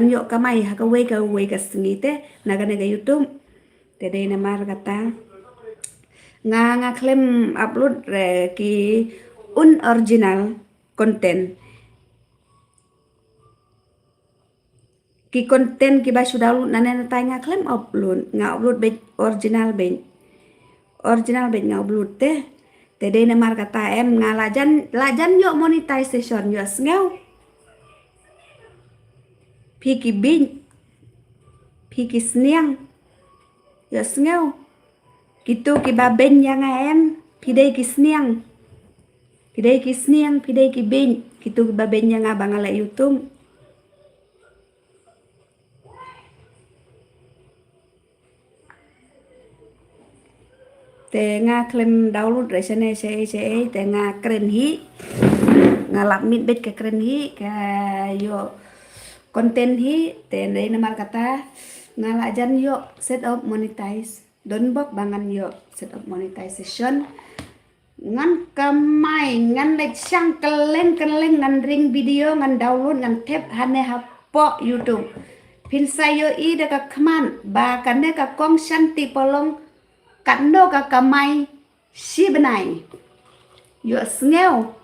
Yo kamay ha ka sengite naga YouTube tede na mar kata nga klaim upload re ki original content ki konten ki ba sudah lu nane tai nga klaim upload be original be nga upload tede na mar kata em nga lajan yo monetization yo sngew piki bin piki sniang yo sngew gitu ki ba ben yang em pidei ki sniang pidei ki bin gitu ki ba ben yang abang ala YouTube te nga klaim download re sene te nga keren hi nga lapmit bet ke keren hi ka yo konten hi te ndai namal kata nga lajan yo set up monetize don bok bangan yo set up monetization ngan kamai ngan lek sang keleng ngan ring video ngan download ngan tap hane hapo YouTube pin sayo I deka kman ba kane ka kong shanti polong kando ka kamai si benai yo sngew